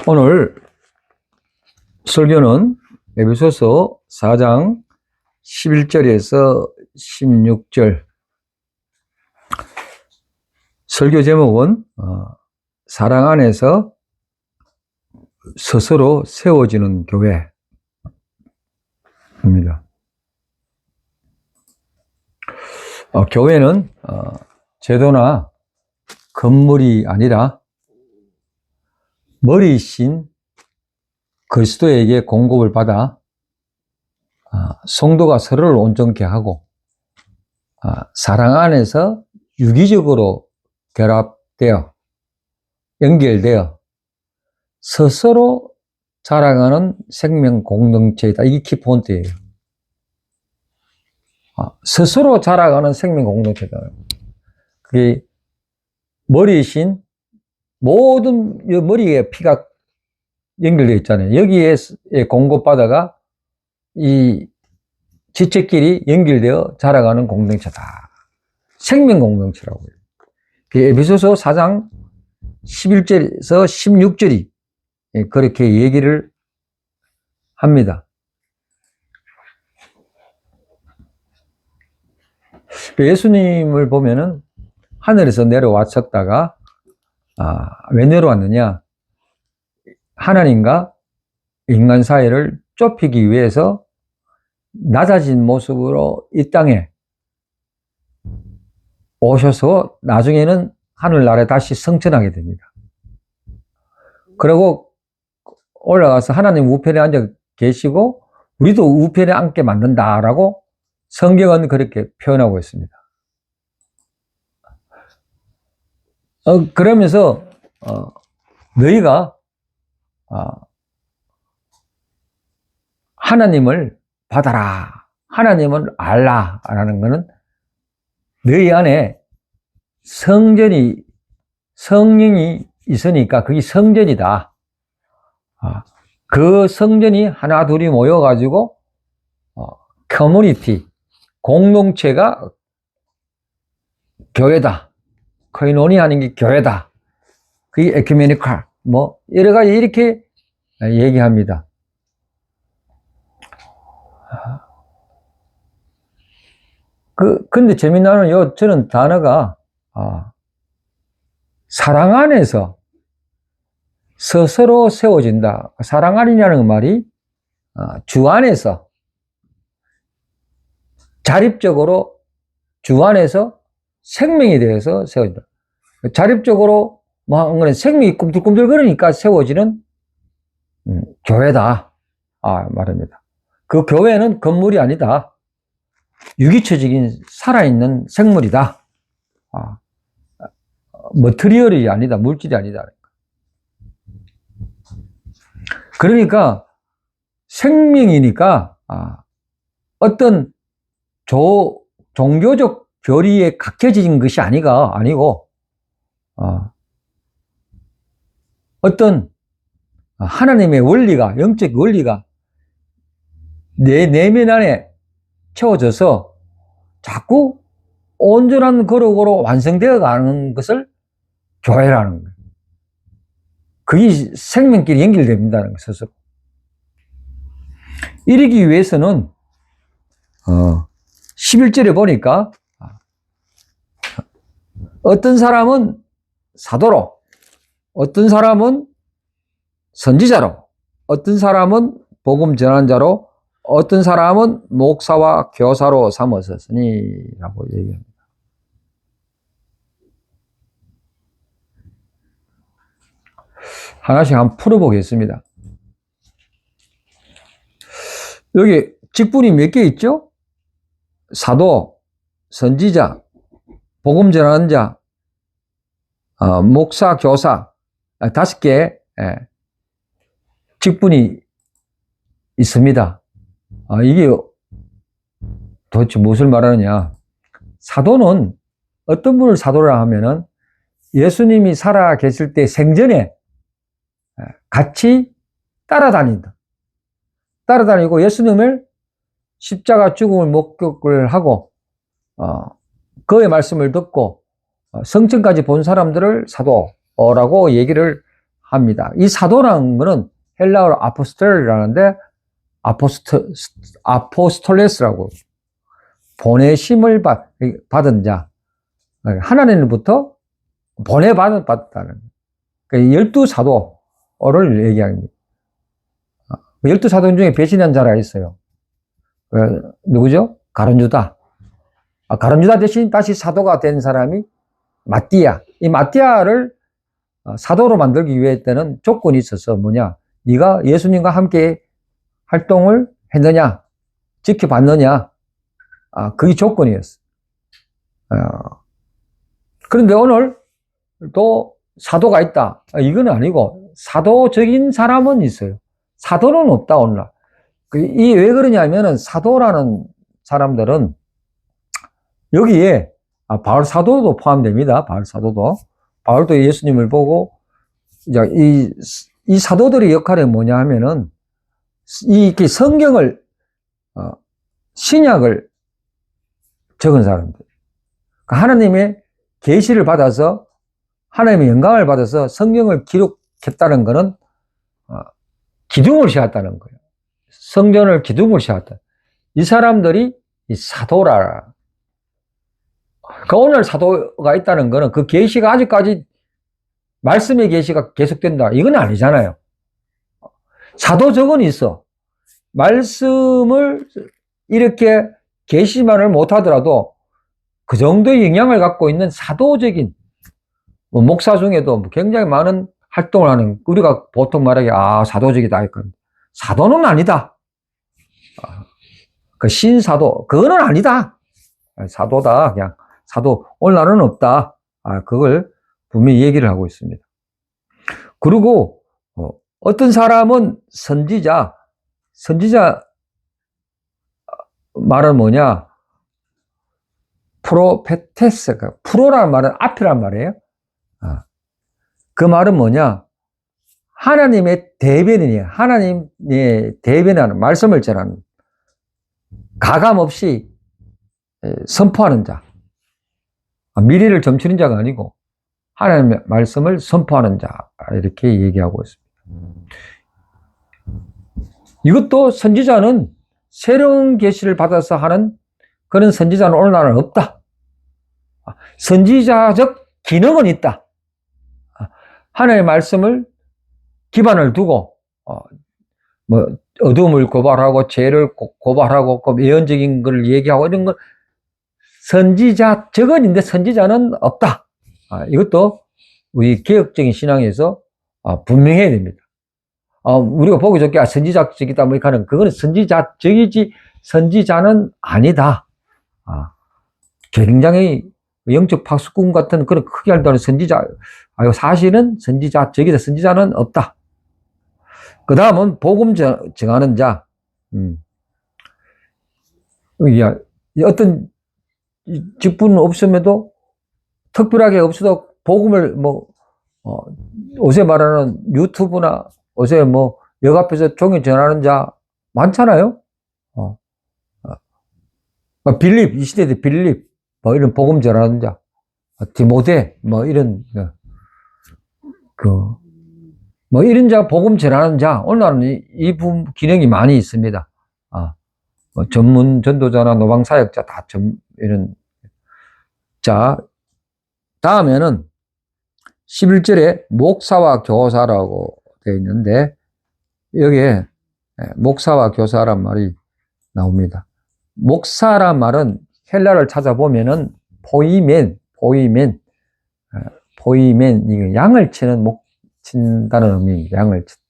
오늘 설교는 에베소서 4장 11절에서 16절. 설교 제목은 사랑 안에서 스스로 세워지는 교회입니다. 교회는 제도나 건물이 아니라 머리이신 그리스도에게 공급을 받아 성도가 서로를 온전케 하고 사랑 안에서 유기적으로 결합되어 연결되어 스스로 자라가는 생명 공동체이다. 이게 키포인트예요. 스스로 자라가는 생명 공동체다. 그게 머리이신 모든 머리에 피가 연결되어 있잖아요. 여기에 공급받아가 이 지체끼리 연결되어 자라가는 공동체다. 생명 공동체라고 해요. 에베소서 4장 11절에서 16절이 그렇게 얘기를 합니다. 예수님을 보면은 하늘에서 내려왔었다가 왜 내려왔느냐? 하나님과 인간 사이를 좁히기 위해서 낮아진 모습으로 이 땅에 오셔서 나중에는 하늘나라에 다시 승천하게 됩니다. 그리고 올라가서 하나님 우편에 앉아 계시고 우리도 우편에 앉게 만든다라고 성경은 그렇게 표현하고 있습니다. 그러면서 너희가 하나님을 받아라, 하나님을 알라라는 것은 너희 안에 성전이 성령이 있으니까 그게 성전이다. 그 성전이 하나 둘이 모여가지고 커뮤니티 공동체가 교회다. 코이노니 하는 게 교회다. 그게 에큐메니칼 여러 가지 이렇게 얘기합니다. 근데 재미나는 저는 단어가 사랑 안에서 스스로 세워진다. 사랑 안이라는 말이 주 안에서 자립적으로 주 안에서 생명이 되어서 세워진다. 자립적으로 생명이 꿈틀꿈틀 거리니까 세워지는 교회다 말입니다. 그 교회는 건물이 아니다. 유기체적인 살아있는 생물이다. 머티리얼이 아니다. 물질이 아니다. 그러니까 생명이니까 어떤 종교적 교리에 각해진 것이 아니고 어떤 하나님의 원리가, 영적 원리가 내 내면 안에 채워져서 자꾸 온전한 거룩으로 완성되어 가는 것을 교회라는 거예요. 그게 생명끼리 연결됩니다. 스스로. 이러기 위해서는 11절에 보니까 어떤 사람은 사도로, 어떤 사람은 선지자로, 어떤 사람은 복음 전환자로, 어떤 사람은 목사와 교사로 삼으셨으니 라고 얘기합니다. 하나씩 한번 풀어보겠습니다. 여기 직분이 몇 개 있죠? 사도, 선지자, 복음 전환자, 목사, 교사 5개 직분이 있습니다. 이게 도대체 무엇을 말하느냐? 사도는 어떤 분을 사도라 하면은 예수님이 살아 계실 때 생전에 같이 따라다니고 예수님을 십자가 죽음을 목격을 하고 그의 말씀을 듣고 성천까지 본 사람들을 사도라고 얘기를 합니다. 이 사도라는 거는 헬라어로 아포스톨이라는데 아포스톨레스라고 보내심을 받은 자, 하나님으로부터 보내받았다는, 그러니까 12사도를 얘기합니다. 12사도 중에 배신한 자가 있어요. 누구죠? 가룟유다. 가룟유다 대신 다시 사도가 된 사람이 마띠아. 이 마띠아를 사도로 만들기 위해 때는 조건이 있어서 뭐냐? 네가 예수님과 함께 활동을 했느냐? 지켜봤느냐? 그게 조건이었어. 그런데 오늘 또 사도가 있다. 이건 아니고 사도적인 사람은 있어요. 사도는 없다, 오늘날. 이 왜 그러냐면은 사도라는 사람들은 여기에 바울 사도도 포함됩니다. 바울 사도도. 바울도 예수님을 보고 이제 이 사도들의 역할이 뭐냐 하면은 이 성경을 신약을 적은 사람들. 하나님의 계시를 받아서 하나님의 영광을 받아서 성경을 기록했다는 것은 기둥을 씌웠다는 거예요. 성전을 기둥을 씌웠다. 이 사람들이 이 사도라. 오늘 사도가 있다는 것은 그 계시가 아직까지 말씀의 계시가 계속된다. 이건 아니잖아요. 사도적은 있어. 말씀을 이렇게 계시만을 못하더라도 그 정도의 영향을 갖고 있는 사도적인 목사 중에도 굉장히 많은 활동을 하는, 우리가 보통 말하기에 사도적이다. 사도는 아니다. 그 신사도 그거는 아니다. 사도다. 그냥 사도 오늘날은 없다. 그걸 분명히 얘기를 하고 있습니다. 그리고 어떤 사람은 선지자 말은 뭐냐? 프로페테스, 프로라는 말은 앞이란 말이에요. 그 말은 뭐냐? 하나님의 대변인이에요. 하나님의 대변하는, 말씀을 전하는, 가감 없이 선포하는 자. 미래를 점치는 자가 아니고 하나님의 말씀을 선포하는 자, 이렇게 얘기하고 있습니다. 이것도 선지자는 새로운 계시를 받아서 하는 그런 선지자는 오늘날은 없다. 선지자적 기능은 있다. 하나님의 말씀을 기반을 두고 어둠을 고발하고 죄를 고발하고 예언적인 걸 얘기하고 이런 걸 선지자적은 있는데 선지자는 없다. 이것도 우리 개혁적인 신앙에서 분명해야 됩니다. 우리가 보기 좋게 선지자적이다 뭐 이렇게 하는, 그거는 선지자적이지 선지자는 아니다. 굉장히 영적 파수꾼 같은 그런 크게 한다는 선지자, 사실은 선지자적이다, 선지자는 없다. 그 다음은 복음 정하는 자. 어떤 직분은 없음에도, 특별하게 없어도 복음을 요새 말하는 유튜브나 요새 역 앞에서 종이 전하는 자 많잖아요. 빌립, 이 시대에 빌립, 이런 복음 전하는 자, 디모데, 이런, 이런 자, 복음 전하는 자, 오늘날은 이 기능이 많이 있습니다. 전문 전도자나 노방사역자 다 이런. 자, 다음에는 11절에 목사와 교사라고 되어 있는데, 여기에 목사와 교사란 말이 나옵니다. 목사란 말은 헬라를 찾아보면은 포이멘, 이거 양을 친다는 의미입니다. 양을 친다.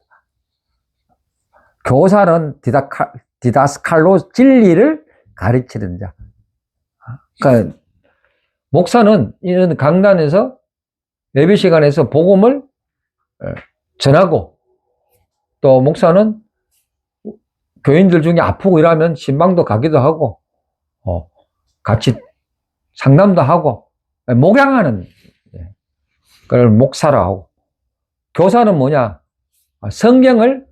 교사는 디다스칼로, 진리를 가르치는 자. 그러니까 목사는 이런 강단에서 예배 시간에서 복음을 전하고, 또 목사는 교인들 중에 아프고 이러면 신방도 가기도 하고, 같이 상담도 하고, 목양하는 걸 목사라고 하고, 교사는 뭐냐? 성경을,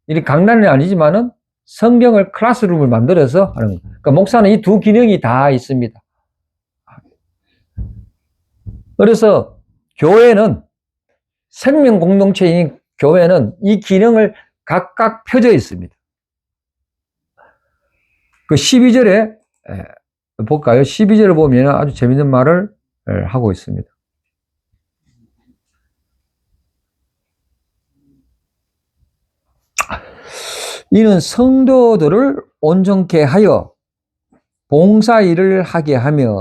이 강단은 아니지만은 성경을 클래스룸을 만들어서 하는 거. 그러니까 목사는 이 두 기능이 다 있습니다. 그래서 교회는 생명 공동체인 교회는 이 기능을 각각 펴져 있습니다. 그 12절에 볼까요? 12절을 보면 아주 재밌는 말을 하고 있습니다. 이는 성도들을 온전케 하여 봉사 일을 하게 하며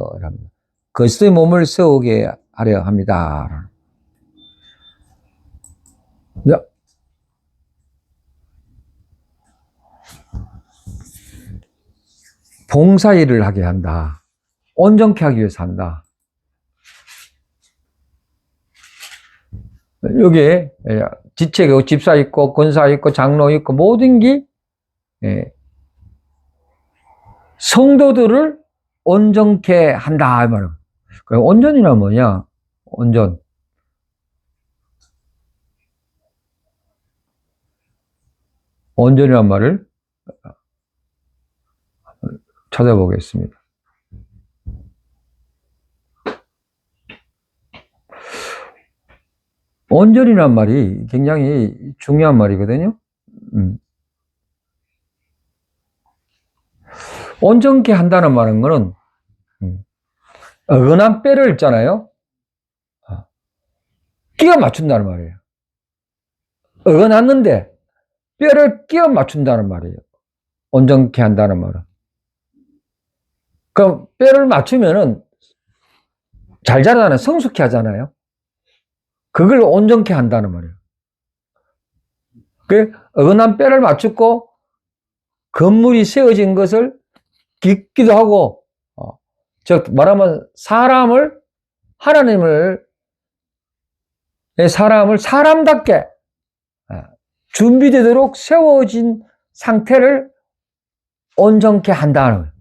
그리스도의 몸을 세우게 하려 합니다. 봉사 일을 하게 한다. 온전케 하기 위해서 한다. 여기에 지체가 집사 있고 권사 있고 장로 있고 모든 게 성도들을 온전케 한다 이 말이에요. 온전이란 뭐냐? 온전. 온전이란 말을 찾아보겠습니다. 온전이란 말이 굉장히 중요한 말이거든요. 온전케 한다는 말은 거는 어긋난 뼈를 있잖아요. 끼워 맞춘다는 말이에요. 어긋났는데 뼈를 끼워 맞춘다는 말이에요. 온전케 한다는 말은. 그럼 뼈를 맞추면은 잘 자라잖아요. 성숙해 하잖아요. 그걸 온전케 한다는 말이에요. 그 어긋난 뼈를 맞추고 건물이 세워진 것을 깃기도 하고, 즉 말하면 사람을 사람답게 준비되도록 세워진 상태를 온전케 한다는 거예요.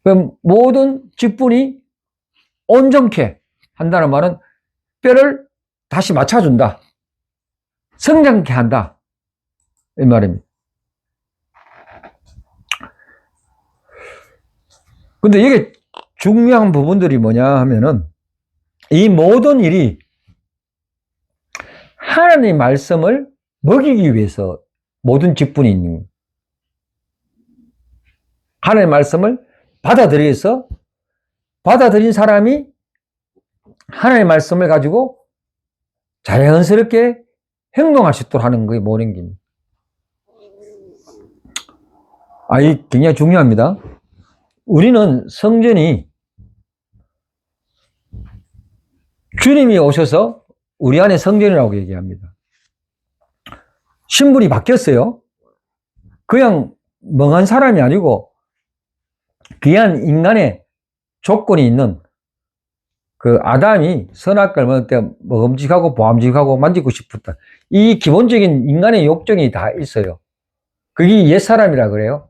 그럼 모든 직분이 온전케 한다는 말은 뼈를 다시 맞춰준다. 성장케 한다. 이 말입니다. 근데 이게 중요한 부분들이 뭐냐 하면은 이 모든 일이 하나님의 말씀을 먹이기 위해서 모든 직분이 있는 거예요. 하나님의 말씀을 받아들인 사람이 하나님의 말씀을 가지고 자연스럽게 행동할 수 있도록 하는 거에 모든 게. 이 굉장히 중요합니다. 우리는 성전이 주님이 오셔서 우리 안에 성전이라고 얘기합니다. 신분이 바뀌었어요. 그냥 멍한 사람이 아니고 귀한 인간의 조건이 있는 그 아담이 선악과를 먹을 때 먹음직하고 보암직하고 만지고 싶었다. 이 기본적인 인간의 욕정이 다 있어요. 그게 옛사람이라 그래요.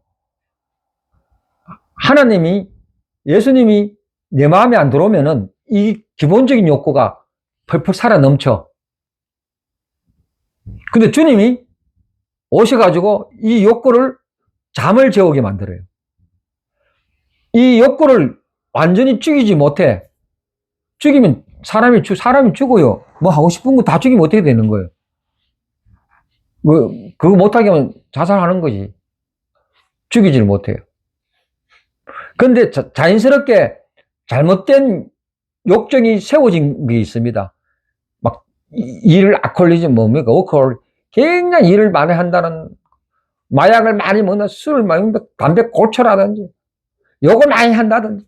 예수님이 내 마음에 안 들어오면은 이 기본적인 욕구가 펄펄 살아 넘쳐. 근데 주님이 오셔가지고 이 욕구를 잠을 재우게 만들어요. 이 욕구를 완전히 죽이지 못해. 죽이면 사람이 죽어요. 뭐 하고 싶은 거 다 죽이면 어떻게 되는 거예요? 그거 못하게 하면 자살하는 거지. 죽이지를 못해요. 그런데 자연스럽게 잘못된 욕정이 세워진 게 있습니다. 막 일을 알코올리즘 뭡니까? 굉장히 일을 많이 한다는, 마약을 많이 먹는, 술을 많이 먹는, 담배 고철하든지 욕을 많이 한다든지.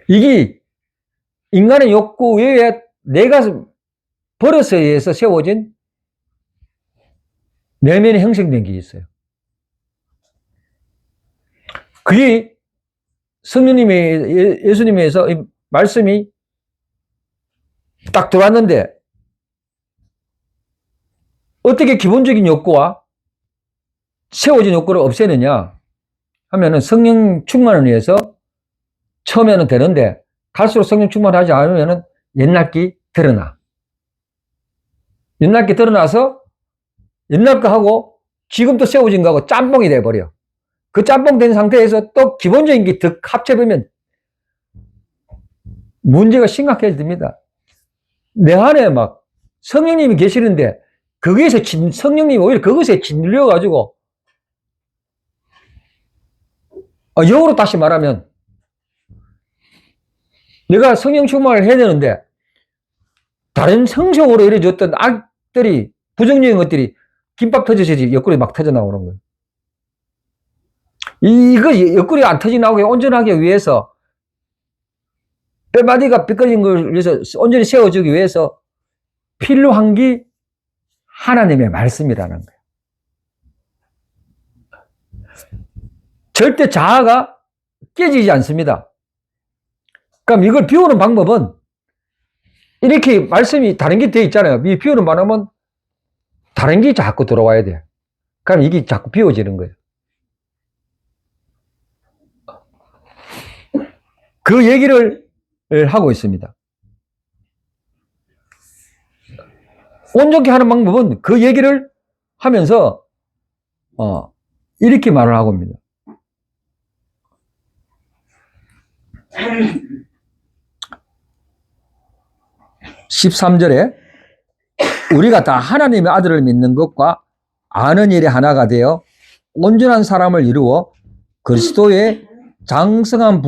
이게 인간의 욕구 외에 내가 버릇에 의해서 세워진 내면에 형성된 게 있어요. 그게 예수님에서 이 말씀이 딱 들어왔는데 어떻게 기본적인 욕구와 세워진 욕구를 없애느냐 하면은 성령 충만을 위해서 처음에는 되는데 갈수록 성령 충만하지 않으면은 옛날 게 드러나. 옛날 게 드러나서 옛날 거하고 지금 또 세워진 거하고 짬뽕이 돼버려. 그 짬뽕 된 상태에서 또 기본적인 게 더 합쳐보면 문제가 심각해집니다. 내 안에 막 성령님이 계시는데 거기에서 성령님이 오히려 그것에 짓눌려가지고 역으로 다시 말하면 내가 성령 충만을 해야 되는데 다른 성적으로 이루어졌던 악들이 부정적인 것들이 김밥 터지듯이 옆구리 막 터져 나오는 거예요. 이거 옆구리 안 터져 나오게 온전하기 위해서 뼈마디가 삐끗진 걸 위해서 온전히 세워주기 위해서 필요한 게 하나님의 말씀이라는 거예요. 절대 자아가 깨지지 않습니다. 그럼 이걸 비우는 방법은 이렇게 말씀이 다른 게 되어 있잖아요. 이 비우는 방법은 다른 게 자꾸 들어와야 돼요. 그럼 이게 자꾸 비워지는 거예요. 그 얘기를 하고 있습니다. 온전히 하는 방법은 그 얘기를 하면서 이렇게 말을 하고 있습니다. 13절에 우리가 다 하나님의 아들을 믿는 것과 아는 일이 하나가 되어 온전한 사람을 이루어 그리스도의 장성한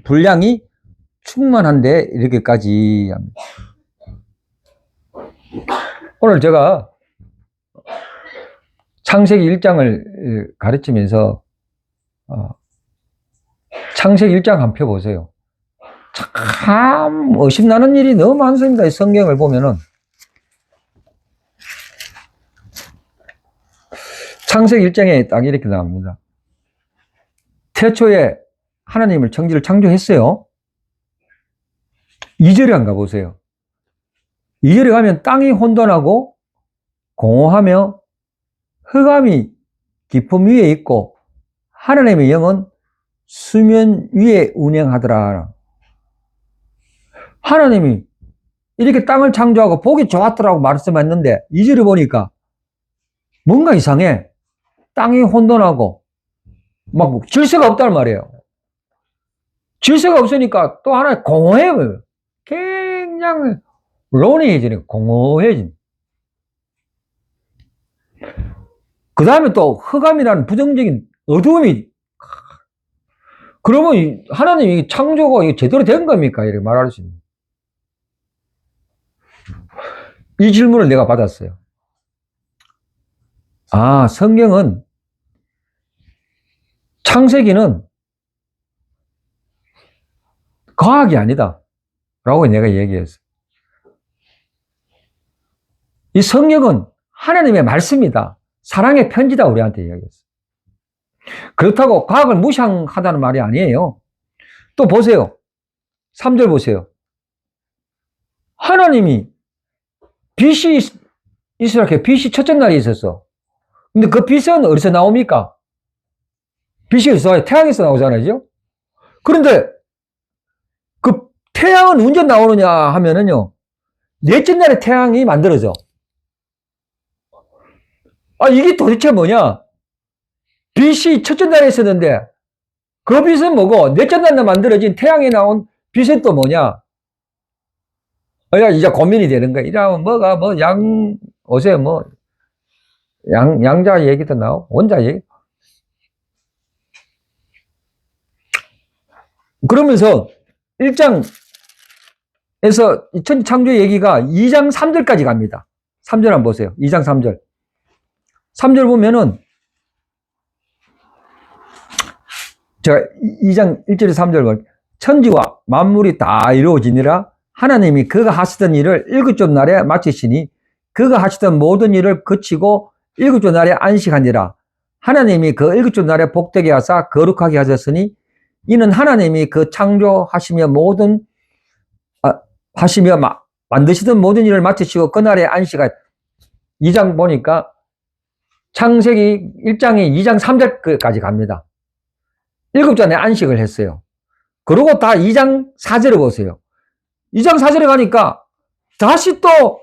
분량이 충만한데 이렇게까지 합니다. 오늘 제가 창세기 1장을 가르치면서 창세기 1장 한 표 보세요. 참 의심나는 일이 너무 많습니다. 성경을 보면은. 창세기 1장에 딱 이렇게 나옵니다. 태초에 하나님을 천지를 창조했어요. 2절에 안 가보세요. 2절에 가면 땅이 혼돈하고 공허하며 흑암이 깊음 위에 있고 하나님의 영은 수면 위에 운행하더라. 하나님이 이렇게 땅을 창조하고 보기 좋았더라고 말씀했는데 2절에 보니까 뭔가 이상해. 땅이 혼돈하고 막 질서가 없단 말이에요. 질서가 없으니까 또 하나 공허해요. 굉장히 론이해지네. 공허해진. 그 다음에 또 흑암이라는 부정적인 어두움이. 그러면 하나님이 창조가 제대로 된 겁니까? 이렇게 말할 수 있는. 이 질문을 내가 받았어요. 성경은 창세기는 과학이 아니다 라고 내가 얘기했어요. 이 성경은 하나님의 말씀이다. 사랑의 편지다 우리한테 얘기했어요. 그렇다고 과학을 무시하다는 말이 아니에요. 또 보세요. 3절 보세요. 하나님이 빛이 있으라게 빛이 첫째 날이 있었어. 근데 그 빛은 어디서 나옵니까? 빛이 어디서 나와요? 태양에서 나오잖아요. 그런데 그 태양은 언제 나오느냐 하면은요, 넷째 날에 태양이 만들어져. 이게 도대체 뭐냐? 빛이 첫째 날에 있었는데 그 빛은 뭐고 넷째 날에 만들어진 태양이 나온 빛은 또 뭐냐? 이제 고민이 되는 거야. 이러면 뭐가 요새 양자 얘기도 나오고 원자 얘기. 그러면서 1장에서 천지 창조 얘기가 2장 3절까지 갑니다. 3절 한번 보세요. 2장 3절. 3절 보면은 제가 2장 1절에서 3절 보면 천지와 만물이 다 이루어지니라 하나님이 그가 하시던 일을 일곱째 날에 마치시니 그가 하시던 모든 일을 그치고 일곱째 날에 안식하니라. 하나님이 그 일곱째 날에 복되게 하사 거룩하게 하셨으니 이는 하나님이 그 창조하시며 만드시던 모든 일을 마치시고 그날에 안식하. 2장 보니까 창세기 1장이 2장 3절까지 갑니다. 일곱째 날에 안식을 했어요. 그리고 다 2장 4절을 보세요. 2장 4절에 가니까 다시 또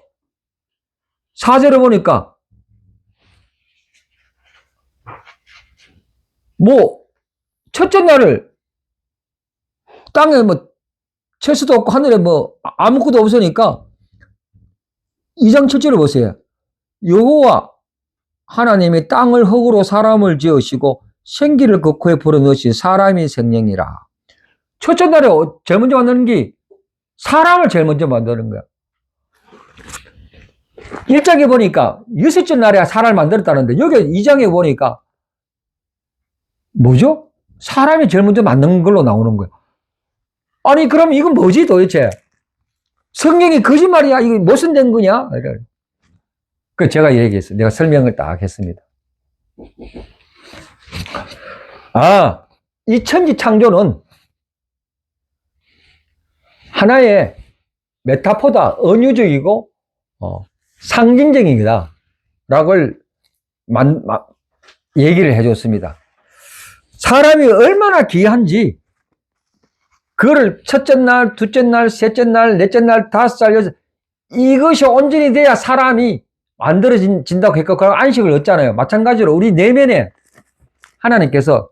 4절을 보니까 첫째 날을 땅에 철수도 없고 하늘에 뭐 아무것도 없으니까 2장 7절을 보세요. 여호와 하나님이 땅을 흙으로 사람을 지으시고 생기를 그 코에 불어넣으시 사람이 생명이라. 첫째 날에 제일 먼저 만드는 게 사람을 제일 먼저 만드는 거야. 1장에 보니까 여섯째 날에 사람을 만들었다는데 여기 2장에 보니까 뭐죠? 사람이 제일 먼저 만든 걸로 나오는 거야. 아니 그럼 이건 뭐지 도대체? 성경이 거짓말이야? 이거 모순된 거냐? 그 제가 얘기했어요. 내가 설명을 딱 했습니다. 이 천지 창조는 하나의 메타포다, 은유적이고 상징적이다 라고 얘기를 해줬습니다. 사람이 얼마나 귀한지 그거를 첫째 날, 둘째 날, 셋째 날, 넷째 날, 다섯 살, 여섯 이것이 온전히 돼야 사람이 만들어진다고 했고 그럼 안식을 얻잖아요. 마찬가지로 우리 내면에 하나님께서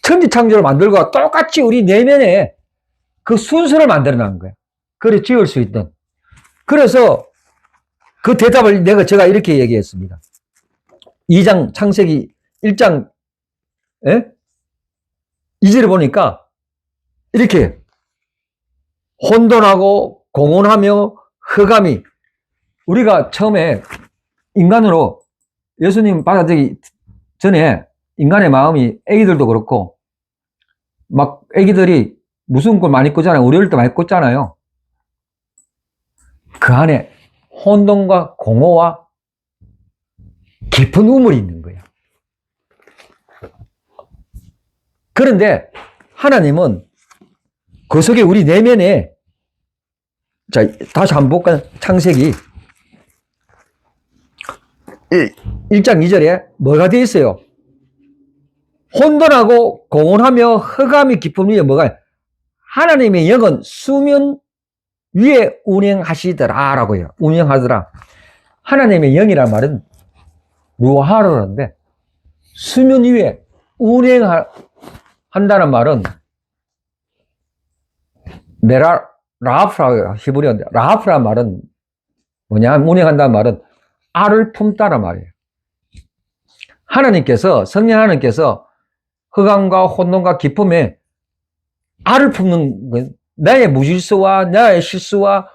천지 창조를 만들고 똑같이 우리 내면에 그 순서를 만들어 놓은 거예요. 그래 지을 수 있던. 그래서 그 대답을 제가 이렇게 얘기했습니다. 2장 창세기 1장 2절에 보니까 이렇게 혼돈하고 공혼하며 흑암이 우리가 처음에 인간으로 예수님 받아들이기 전에 인간의 마음이 애기들도 그렇고 막 애기들이 무슨 걸 많이 꾸잖아요. 우리 어릴 때 많이 꿨잖아요. 그 안에 혼돈과 공허와 깊은 우물이 있는 거예요. 그런데 하나님은 그 속에 우리 내면에 자 다시 한번 볼까요? 창세기 1장 2절에 뭐가 되어 있어요? 혼돈하고 공혼하며 흑암이 깊은 위에 뭐가 하나님의 영은 수면 위에 운행하시더라 라고 해요. 운영하더라. 하나님의 영이란 말은 루하르인데 수면 위에 운행한다는 말은 라하프라 히브리어인데 라하프란 말은 뭐냐? 운행한다는 말은 알을 품다란 말이에요. 성령 하나님께서 흑암과 혼돈과 기쁨에 알을 품는 거예요. 나의 무질서와 나의 실수와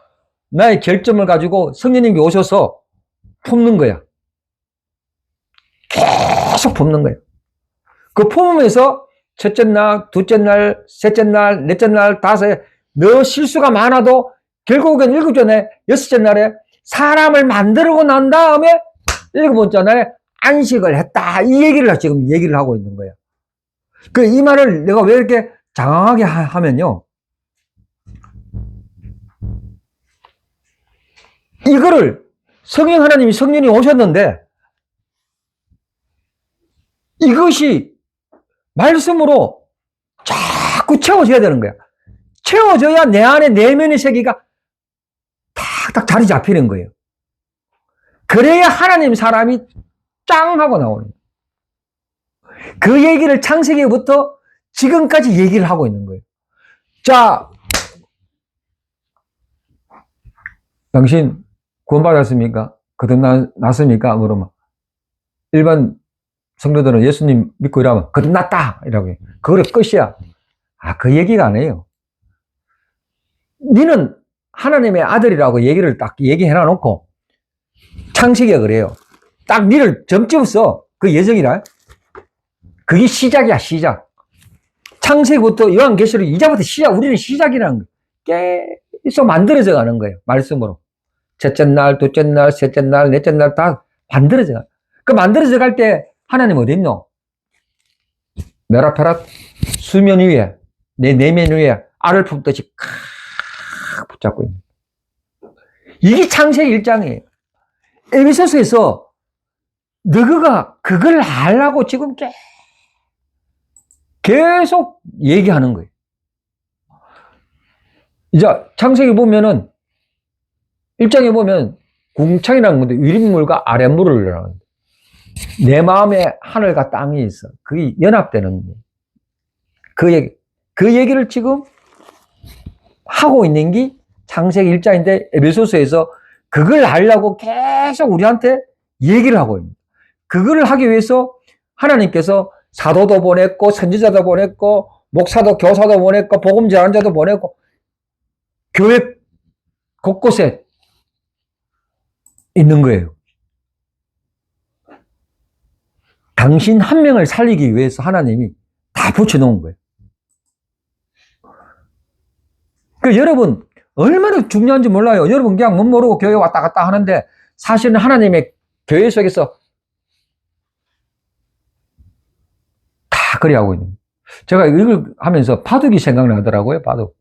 나의 결점을 가지고 성령님이 오셔서 품는 거야. 계속 품는 거예요. 그 품으면서 첫째 날, 둘째 날, 셋째 날, 넷째 날, 다섯에 너 실수가 많아도 결국엔 일곱째 날, 여섯째 날에 사람을 만들고 난 다음에 일곱째 날에 안식을 했다. 이 얘기를 지금 얘기를 하고 있는 거예요. 이 말을 내가 왜 이렇게 장황하게 하면요. 이거를 성령이 오셨는데 이것이 말씀으로 자꾸 채워져야 되는 거야. 채워져야 내 안에 내면의 세계가 탁탁 자리 잡히는 거예요. 그래야 하나님 사람이 짱 하고 나오는 거예요. 그 얘기를 창세기부터 지금까지 얘기를 하고 있는 거예요. 자, 당신 구원받았습니까? 거듭났습니까? 물으면 일반 성도들은 예수님 믿고 이러면 거듭났다 이라고 해요. 그거를 끝이야. 그 얘기가 아니에요. 니는 하나님의 아들이라고 얘기를 딱 얘기해 놔놓고 창세기가 그래요. 딱 니를 점찍었어. 그 예정이라. 그게 시작이야, 시작. 창세기부터 요한계시록 2장부터 시작. 우리는 시작이라는 거예요. 계속 만들어져 가는 거예요. 말씀으로. 첫째 날, 둘째 날, 셋째 날, 넷째 날 다 만들어져 가. 그 만들어져 갈 때 하나님 어디 있노? 메라페라 수면 위에 내 내면 위에 알을 품듯이 붙잡고 있는 거예요. 이게 창세기 1장이에요. 에베소서에서 너희가 그걸 하려고 지금 계속 얘기하는 거예요. 이제 창세기 보면은 1장에 보면 궁창이라는 건데 윗물과 아랫물을 나오는데 내 마음에 하늘과 땅이 있어. 그게 연합되는 거예요. 그 얘기를 지금 하고 있는 게 창세기 1장인데 에베소서에서 그걸 하려고 계속 우리한테 얘기를 하고 있습니다. 그걸 하기 위해서 하나님께서 사도도 보냈고 선지자도 보냈고 목사도 교사도 보냈고 복음 전환자도 보냈고 교회 곳곳에 있는 거예요. 당신 한 명을 살리기 위해서 하나님이 다 붙여놓은 거예요. 그 여러분 얼마나 중요한지 몰라요. 여러분 그냥 못 모르고 교회 왔다 갔다 하는데 사실은 하나님의 교회 속에서 다 그리 하고 있는 거예요. 제가 이걸 하면서 바둑이 생각나더라고요. 바둑.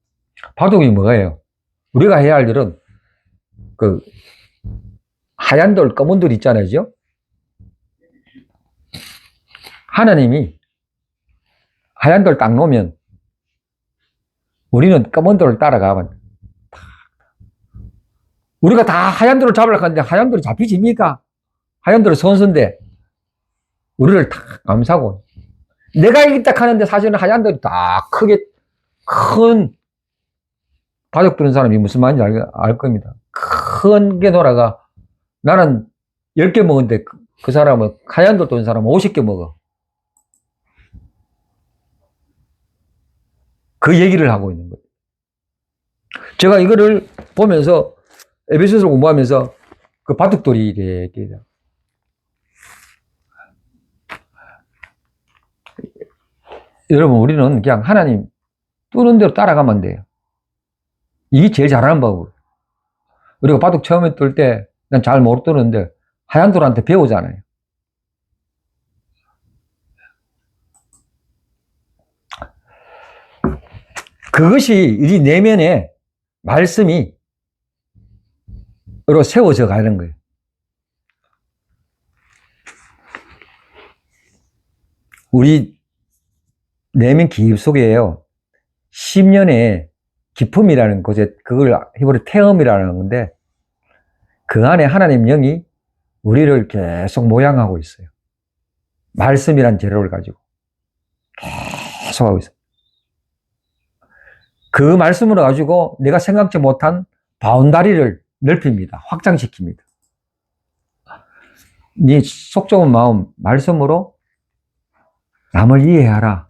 바둑이 뭐예요? 우리가 해야 할 일은 그 하얀 돌, 검은 돌 있잖아요. 하나님이 하얀 돌 딱 놓으면 우리는 검은 돌을 따라가면 우리가 다 하얀 돌을 잡으려고 하는데 하얀 돌이 잡히집니까? 하얀 돌은 선수인데 우리를 다 감싸고 내가 이기다 하는데 사실은 하얀 돌이 다 크게 큰 바둑 두는 사람이 무슨 말인지 알 겁니다. 큰 게 돌아가 나는 10개 먹었는데 그 사람은 하얀 돌 두는 사람은 50개 먹어. 그 얘기를 하고 있는 거예요. 제가 이거를 보면서 에베소서를 공부하면서 그 바둑돌이 얘기해요. 여러분 우리는 그냥 하나님 뜨는 대로 따라가면 돼요. 이게 제일 잘하는 방법. 우리가 바둑 처음에 뜰 때 난 잘 못 뜨는데 하얀 돌한테 배우잖아요. 그것이 우리 내면에 말씀이 으로 세워져 가는 거예요. 우리 내면 기입 속에요. 10년의 기품이라는 것에 그걸 히브리 태음이라는 건데 그 안에 하나님 영이 우리를 계속 모양하고 있어요. 말씀이란 재료를 가지고 계속 하고 있어요. 그 말씀으로 가지고 내가 생각지 못한 바운다리를 넓힙니다. 확장시킵니다. 네 속 좁은 마음 말씀으로 남을 이해하라.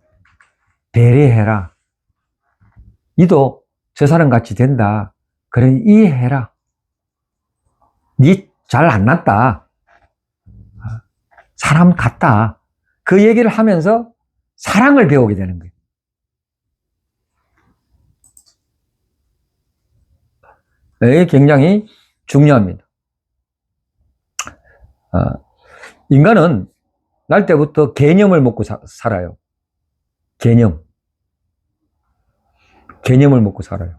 배려해라. 니도 저 사람 같이 된다. 그러니 이해해라. 니 잘 안 났다. 사람 같다. 그 얘기를 하면서 사랑을 배우게 되는 거예요. 이게 굉장히 중요합니다. 인간은 날 때부터 개념을 먹고 살아요. 개념을 먹고 살아요.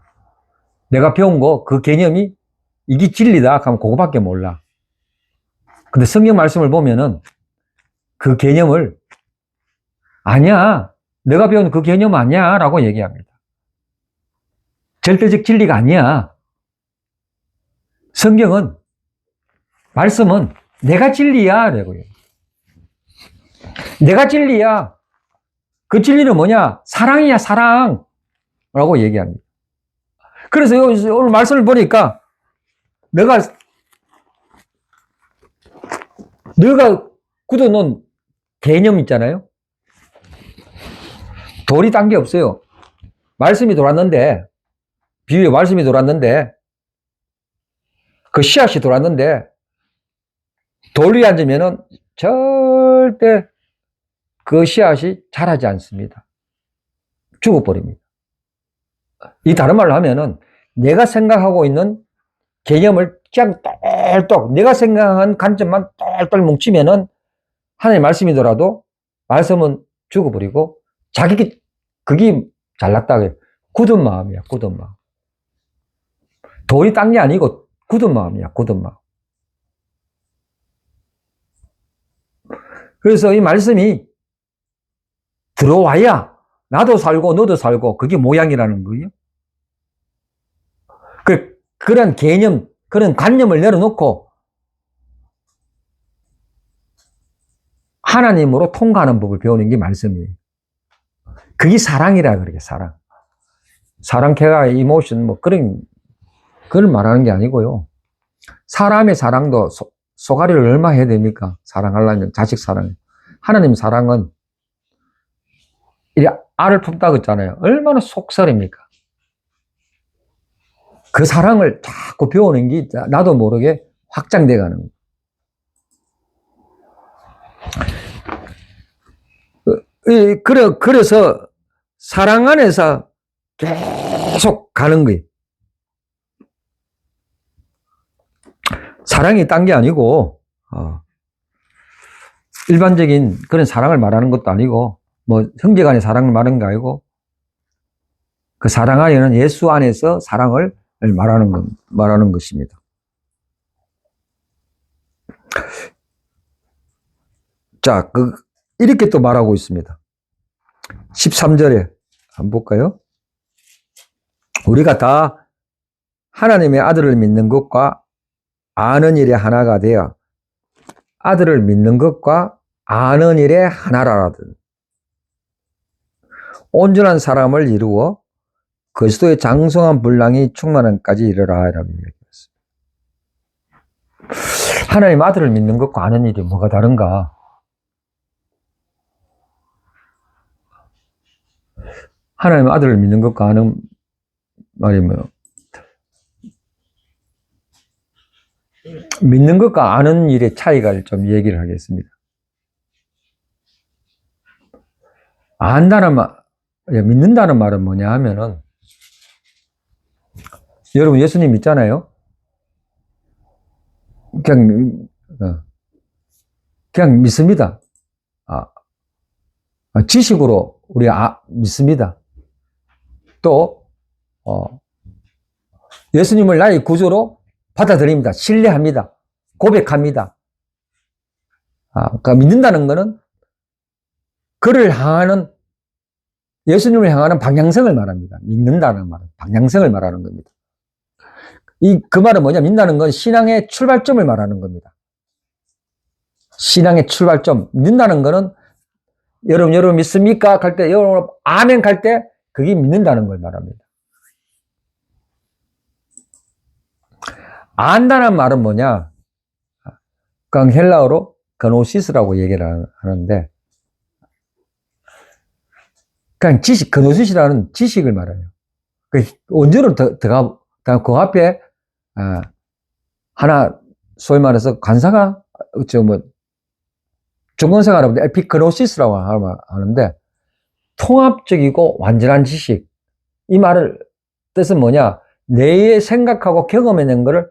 내가 배운 거, 그 개념이 이게 진리다 하면 그거밖에 몰라. 근데 성경 말씀을 보면은 그 개념을 아니야. 내가 배운 그 개념 아니야. 라고 얘기합니다. 절대적 진리가 아니야. 성경은, 말씀은 내가 진리야. 라고요. 내가 진리야. 그 진리는 뭐냐? 사랑이야, 사랑. 라고 얘기합니다. 그래서 오늘 말씀을 보니까 내가 굳어놓은 개념 있잖아요. 돌이 딴 게 없어요. 말씀이 돌았는데, 비유의 말씀이 돌았는데, 그 씨앗이 돌았는데, 돌 위에 앉으면은 절대 그 씨앗이 자라지 않습니다. 죽어버립니다. 이 다른 말로 하면은 내가 생각하고 있는 개념을 그냥 똘똘 내가 생각한 관점만 똘똘 뭉치면은 하나님의 말씀이더라도 말씀은 죽어버리고 그게 잘났다 그래요. 굳은 마음이야, 굳은 마음. 돌이 딴 게 아니고 굳은 마음이야, 굳은 마음. 그래서 이 말씀이 들어와야 나도 살고 너도 살고 그게 모양이라는 거예요. 그런 개념, 그런 관념을 내려놓고 하나님으로 통과하는 법을 배우는 게 말씀이에요. 그게 사랑이라 그래요, 사랑. 사랑, 케어, 이모션, 뭐 그걸 말하는 게 아니고요. 사람의 사랑도 소가리를 얼마 해야 됩니까? 사랑하려면, 자식 사랑. 하나님 사랑은, 이 알을 품다고 했잖아요. 얼마나 속설입니까? 그 사랑을 자꾸 배우는 게 나도 모르게 확장돼 가는 거예요. 그래서 사랑 안에서 계속 가는 거예요. 사랑이 딴 게 아니고, 일반적인 그런 사랑을 말하는 것도 아니고, 뭐, 형제 간의 사랑을 말하는 게 아니고, 그 사랑 안에는 예수 안에서 사랑을 말하는 것입니다. 자, 이렇게 또 말하고 있습니다. 13절에 한번 볼까요? 우리가 다 하나님의 아들을 믿는 것과 아는 일에 하나가 되어 아들을 믿는 것과 아는 일에 하나라거든. 온전한 사람을 이루어 그리스도의 장성한 분량이 충만함까지 이르라 라고 얘기했습니다. 하나님 아들을 믿는 것과 아는 일이 뭐가 다른가? 하나님 아들을 믿는 것과 아는 말이 뭐예요? 믿는 것과 아는 일의 차이가 좀 얘기를 하겠습니다. 안다는 말, 믿는다는 말은 뭐냐 하면은, 여러분 예수님 믿잖아요? 그냥 믿습니다. 지식으로 우리 믿습니다. 또, 예수님을 나의 구주로 받아들입니다. 신뢰합니다. 고백합니다. 그러니까 믿는다는 것은 그를 향하는, 예수님을 향하는 방향성을 말합니다. 믿는다는 말은 방향성을 말하는 겁니다. 그 말은 뭐냐? 믿는다는 건 신앙의 출발점을 말하는 겁니다. 신앙의 출발점. 믿는다는 거는 여러분 믿습니까? 할 때, 여러분 아멘 할 때 그게 믿는다는 걸 말합니다. 안다는 말은 뭐냐? 그냥 헬라어로 그노시스라고 얘기를 하는데, 그냥 지식, 그노시스라는 지식을 말해요. 원조로 그 앞에, 하나, 소위 말해서 관사가, 중간사가 여러분들 에피그노시스라고 하는데, 통합적이고 완전한 지식. 이 말을, 뜻은 뭐냐? 내 생각하고 경험해낸 거를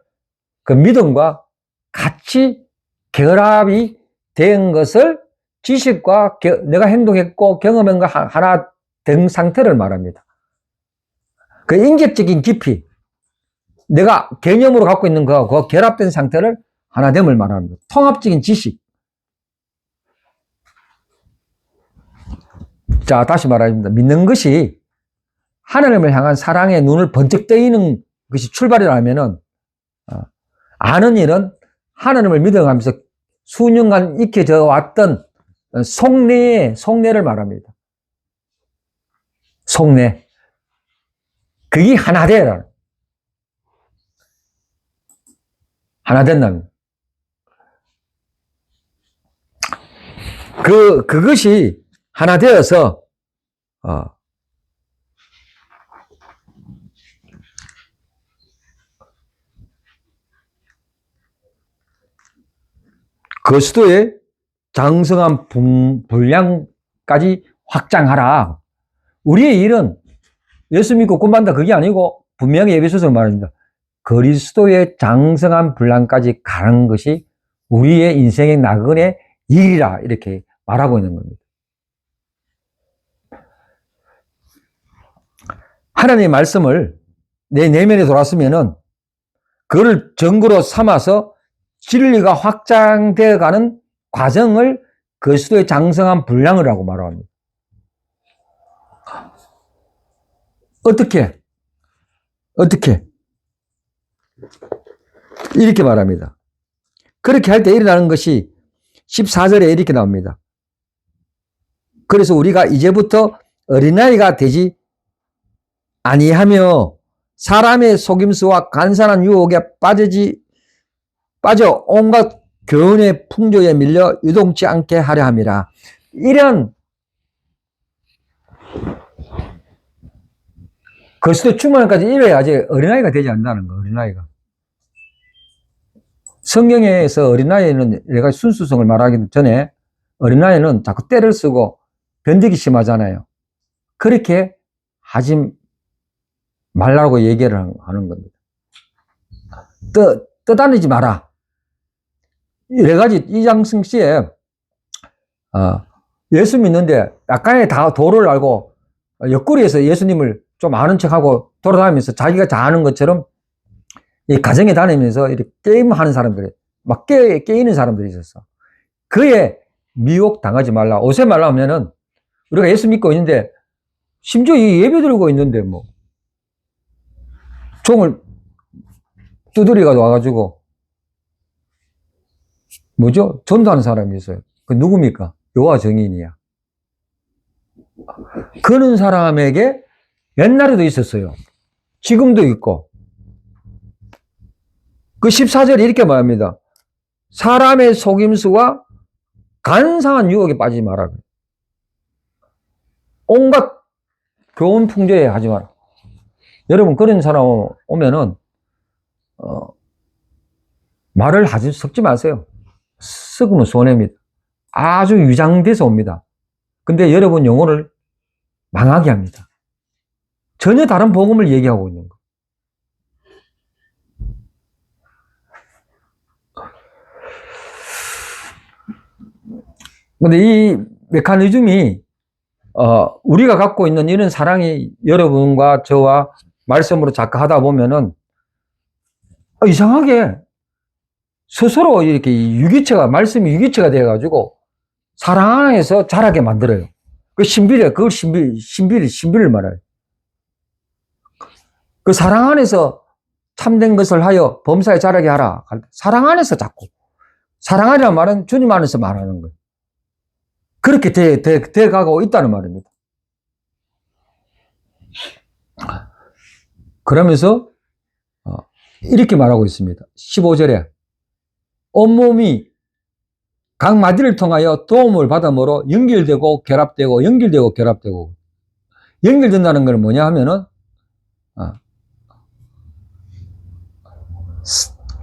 그 믿음과 같이 결합이 된 것을 지식과 내가 행동했고 경험한 거 하나 된 상태를 말합니다. 그 인격적인 깊이, 내가 개념으로 갖고 있는 그 결합된 상태를 하나됨을 말합니다. 통합적인 지식. 자, 다시 말합니다. 믿는 것이 하나님을 향한 사랑의 눈을 번쩍 뜨이는 것이 출발이라면은, 아는 일은 하나님을 믿어가면서 수년간 익혀져 왔던 속내를 말합니다. 속내. 그게 하나 되라. 하나 된다면. 그것이 하나 되어서, 그리스도의 장성한 분량까지 확장하라. 우리의 일은 예수 믿고 구원받는다 그게 아니고 분명히 에베소서로 말합니다. 그리스도의 장성한 분량까지 가는 것이 우리의 인생의 나그네 일이라 이렇게 말하고 있는 겁니다. 하나님의 말씀을 내 내면에 돌았으면은 그를 전구로 삼아서 진리가 확장되어 가는 과정을 그리스도의 장성한 분량이라고 말합니다. 어떻게? 이렇게 말합니다. 그렇게 할 때 일어나는 것이 14절에 이렇게 나옵니다. 그래서 우리가 이제부터 어린아이가 되지 아니하며 사람의 속임수와 간사한 유혹에 빠져 온갖 교훈의 풍조에 밀려 유동치 않게 하려 함이라. 이런 그리스도 충만까지 이래야지 어린아이가 되지 않는다는 거. 어린아이가. 성경에서 어린아이는 내가 순수성을 말하기 전에 어린아이는 자꾸 때를 쓰고 변덕이 심하잖아요. 그렇게 하지 말라고 얘기를 하는 겁니다. 떠다니지 마라. 여러 가지 이장승 씨에 예수 믿는데 약간의 다 도를 알고 옆구리에서 예수님을 좀 아는 척하고 돌아다니면서 자기가 다 아는 것처럼 이 가정에 다니면서 이렇게 게임하는 사람들이 막 깨이는 사람들이 있었어. 그에 미혹 당하지 말라. 오세 말라 하면은 우리가 예수 믿고 있는데 심지어 이 예배 드리고 있는데 뭐 종을 두드리가 와가지고 뭐죠? 전도하는 사람이 있어요. 그 누굽니까? 여호와 증인이야. 그런 사람에게 옛날에도 있었어요. 지금도 있고. 그 14절에 이렇게 말합니다. 사람의 속임수와 간사한 유혹에 빠지지 마라. 온갖 교훈 풍조에 하지 마라. 여러분 그런 사람 오면은 말을 섞지 마세요. 섞으면 손해입니다. 아주 위장돼서 옵니다. 근데 여러분 영혼을 망하게 합니다. 전혀 다른 복음을 얘기하고 있는 거. 근데 이 메커니즘이 우리가 갖고 있는 이런 사랑이 여러분과 저와 말씀으로 자꾸 하다 보면은 이상하게 스스로 이렇게 말씀이 유기체가 돼가지고 사랑 안에서 자라게 만들어요. 그 그걸 신비를 말해요. 그 사랑 안에서 참된 것을 하여 범사에 자라게 하라. 사랑 안에서 자꾸. 사랑 안이라는 말은 주님 안에서 말하는 거예요. 그렇게 돼가고 있다는 말입니다. 그러면서 이렇게 말하고 있습니다. 15절에 온몸이 각 마디를 통하여 도움을 받음으로 연결되고 결합되고 연결된다는 건 뭐냐 하면은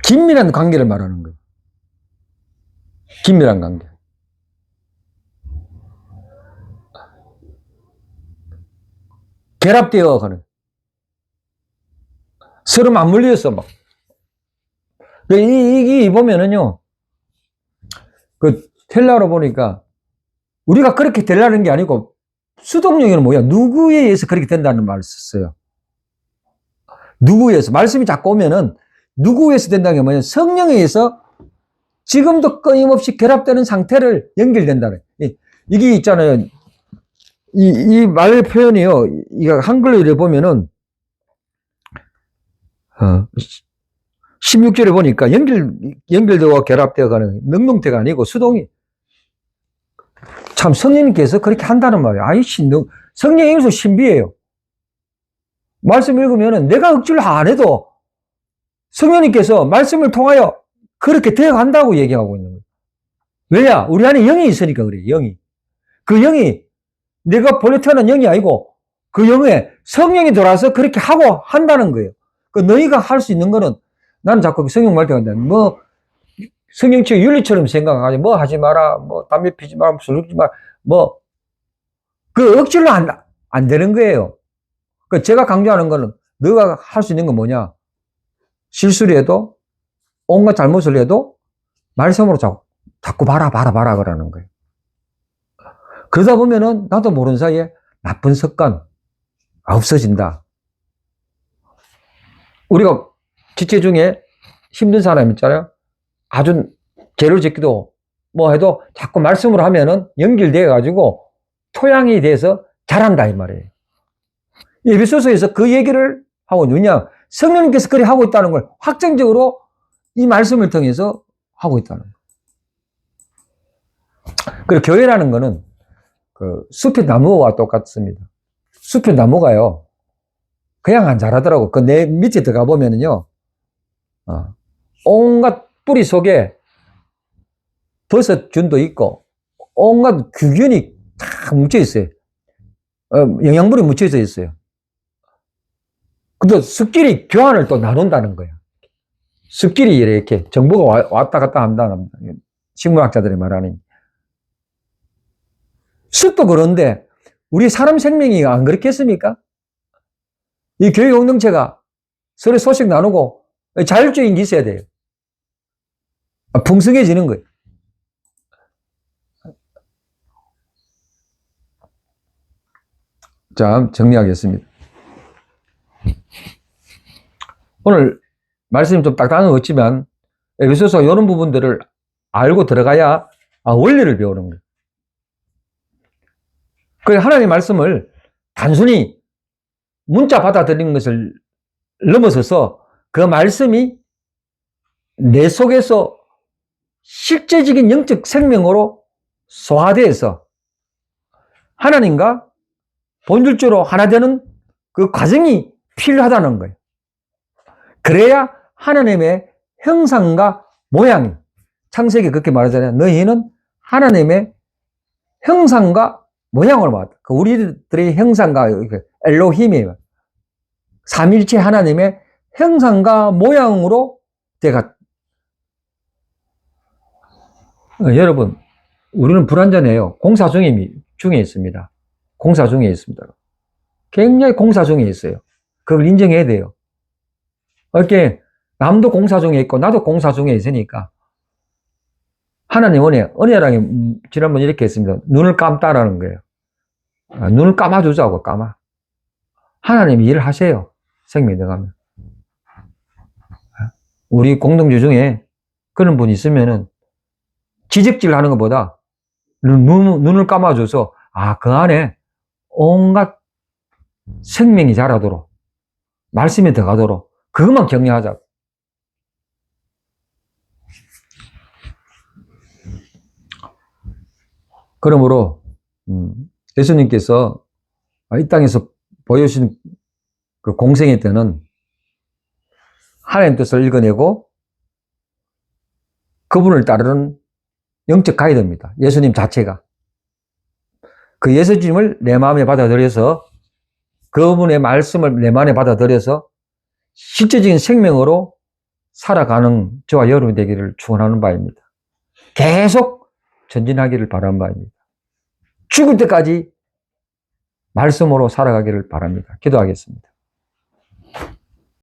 긴밀한 관계를 말하는 거예요. 긴밀한 관계. 결합되어 가는. 서로 맞물려서 막. 이 보면은요, 텔라로 보니까 우리가 그렇게 되려는 게 아니고 수동력은 뭐야? 누구에 의해서 그렇게 된다는 말을 썼어요. 누구에 의해서. 말씀이 자꾸 오면은 누구에 의해서 된다는 게 뭐냐? 성령에 의해서 지금도 끊임없이 결합되는 상태를 연결된다는. 이게 있잖아요. 이 말 표현이요. 이거 한글로 이래 보면은 16절에 보니까 연결되고 결합되어 가는 능동태가 아니고 수동이. 참 성령님께서 그렇게 한다는 말이에요. 성령의 임수 신비예요. 말씀 읽으면은 내가 억지로 안 해도 성령님께서 말씀을 통하여 그렇게 되어 간다고 얘기하고 있는 거예요. 왜냐? 우리 안에 영이 있으니까 그래요. 영이. 그 영이 내가 본래 태어난 영이 아니고 그 영에 성령이 돌아서 그렇게 하고 한다는 거예요. 그 너희가 할 수 있는 거는 나는 자꾸 성령 말 때 한다. 뭐 성경책 윤리처럼 생각하지. 뭐 하지 마라. 뭐 담배 피지 마라. 술 먹지 마라. 뭐 그 억지로 안 되는 거예요. 그 제가 강조하는 거는 너가 할 수 있는 건 뭐냐? 실수를 해도 온갖 잘못을 해도 말씀으로 자꾸 봐라 그러는 거예요. 그러다 보면은 나도 모르는 사이에 나쁜 습관 없어진다. 우리가 지체 중에 힘든 사람 있잖아요. 아주 죄를 짓기도 뭐 해도 자꾸 말씀으로 하면은 연결되어 가지고 토양이 돼서 자란다 이 말이에요. 에베소서에서 그 얘기를 하고 있느냐? 성령님께서 그리 하고 있다는 걸 확정적으로 이 말씀을 통해서 하고 있다는 거예요. 그리고 교회라는 거는 그 숲의 나무와 똑같습니다. 숲의 나무가요, 그냥 안 자라더라고. 그 내 밑에 들어가 보면은요, 온갖 뿌리 속에 버섯균도 있고, 온갖 규균이 다 뭉쳐 있어요. 영양분이 뭉쳐 있어요. 근데 습끼리 교환을 또 나눈다는 거예요. 습끼리 이렇게 정보가 왔다 갔다 한다는 식물학자들이 말하는. 숲도 그런데 우리 사람 생명이 안 그렇겠습니까? 이 교육 공동체가 서로 소식 나누고 자율적인 게 있어야 돼요. 풍성해지는 거예요. 자, 정리하겠습니다. 오늘 말씀이 좀 딱딱한 것 같지만 에베소서 이런 부분들을 알고 들어가야 원리를 배우는 거예요. 그래서 하나님의 말씀을 단순히 문자 받아들이는 것을 넘어서서 그 말씀이 내 속에서 실제적인 영적 생명으로 소화되어서 하나님과 본질적으로 하나 되는 그 과정이 필요하다는 거예요. 그래야 하나님의 형상과 모양이, 창세기 그렇게 말하잖아요. 너희는 하나님의 형상과 모양으로 봤다. 우리들의 형상과 엘로힘이에요. 삼일체 하나님의 형상과 모양으로 내가 여러분, 우리는 불완전해요. 공사 중에 있습니다. 공사 중에 있습니다. 굉장히 공사 중에 있어요. 그걸 인정해야 돼요. 이렇게 남도 공사 중에 있고 나도 공사 중에 있으니까 하나님 은혜랑이 지난번 이렇게 했습니다. 눈을 감다라는 거예요. 눈을 감아주자고 감아. 하나님이 일을 하세요. 생명이 들어가면. 우리 공동체 중에 그런 분이 있으면은 지적질 하는 것보다 눈을 감아줘서 그 안에 온갖 생명이 자라도록 말씀이 들어가도록 그것만 격려하자고. 그러므로 예수님께서 이 땅에서 보여주신 그 공생의 때는 하나님 뜻을 읽어내고 그분을 따르는 영적 가이드입니다. 예수님 자체가. 그 예수님을 내 마음에 받아들여서 그분의 말씀을 내 마음에 받아들여서 실제적인 생명으로 살아가는 저와 여러분이 되기를 축원하는 바입니다. 계속 전진하기를 바라는 바입니다. 죽을 때까지 말씀으로 살아가기를 바랍니다. 기도하겠습니다.